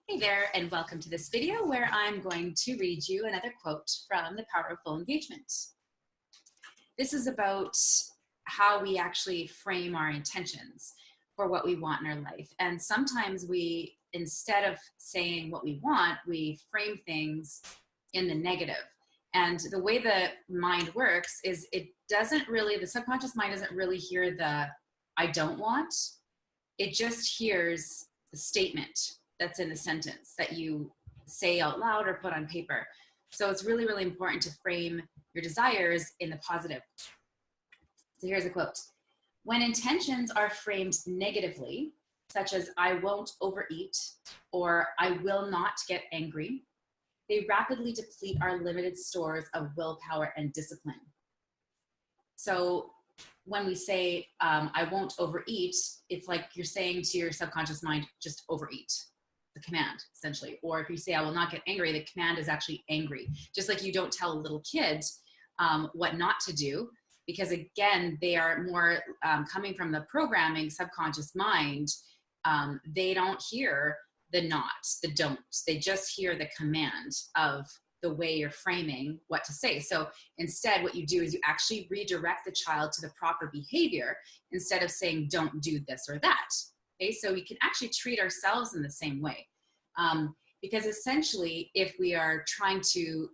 Hey there, and welcome to this video where I'm going to read you another quote from The Power of Full Engagement. This is about how we actually frame our intentions for what we want in our life. And sometimes we, instead of saying what we want, we frame things in the negative. And the way the mind works is the subconscious mind doesn't really hear the I don't want. It just hears the statement that's in the sentence that you say out loud or put on paper. So it's really, really important to frame your desires in the positive. So here's a quote. When intentions are framed negatively, such as I won't overeat or I will not get angry, they rapidly deplete our limited stores of willpower and discipline. So when we say, I won't overeat, it's like you're saying to your subconscious mind, just overeat. The command, essentially. Or if you say, I will not get angry, the command is actually angry. Just like you don't tell a little kid what not to do, because again, they are more coming from the programming subconscious mind. They don't hear the nots, the don'ts. They just hear the command of the way you're framing what to say. So instead, what you do is you actually redirect the child to the proper behavior instead of saying, don't do this or that. Okay, so we can actually treat ourselves in the same way. Because essentially, if we are trying to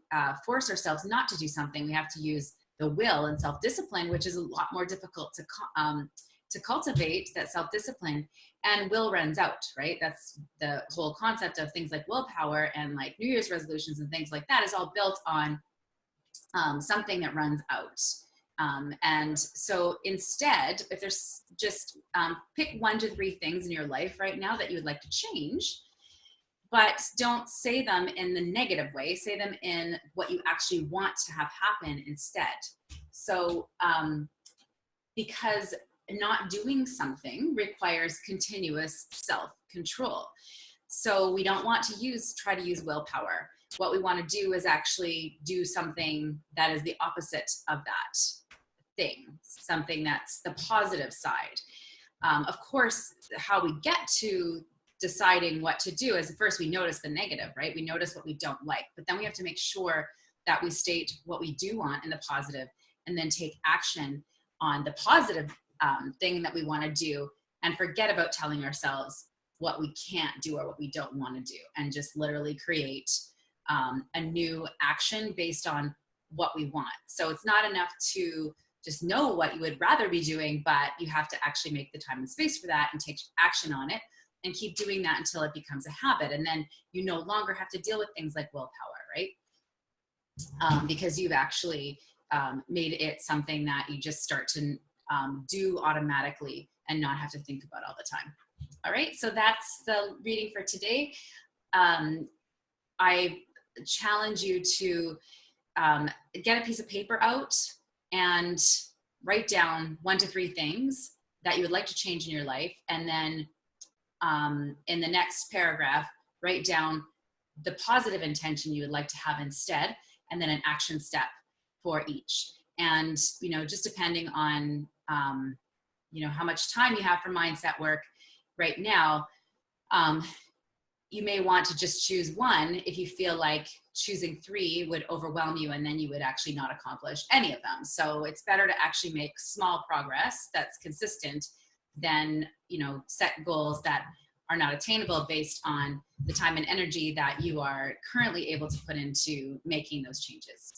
force ourselves not to do something, we have to use the will and self-discipline, which is a lot more difficult to cultivate, that self-discipline, and will runs out, right? That's the whole concept of things like willpower and like New Year's resolutions and things like that is all built on something that runs out. And so instead, if there's just pick 1 to 3 things in your life right now that you would like to change, but don't say them in the negative way, say them in what you actually want to have happen instead. So because not doing something requires continuous self-control. So we don't want to try to use willpower. What we want to do is actually do something that is the opposite of that thing, something that's the positive side. Of course, how we get to deciding what to do is first we notice the negative, right? We notice what we don't like, but then we have to make sure that we state what we do want in the positive and then take action on the positive thing that we want to do and forget about telling ourselves what we can't do or what we don't want to do, and just literally create a new action based on what we want. So it's not enough to just know what you would rather be doing, but you have to actually make the time and space for that and take action on it and keep doing that until it becomes a habit. And then you no longer have to deal with things like willpower, right? Because you've actually made it something that you just start to do automatically and not have to think about all the time. All right, so that's the reading for today. I challenge you to get a piece of paper out and write down 1 to 3 things that you would like to change in your life. And then in the next paragraph, write down the positive intention you would like to have instead, and then an action step for each. And, just depending on, how much time you have for mindset work right now, you may want to just choose 1 if you feel like choosing 3 would overwhelm you and then you would actually not accomplish any of them. So it's better to actually make small progress that's consistent than, set goals that are not attainable based on the time and energy that you are currently able to put into making those changes.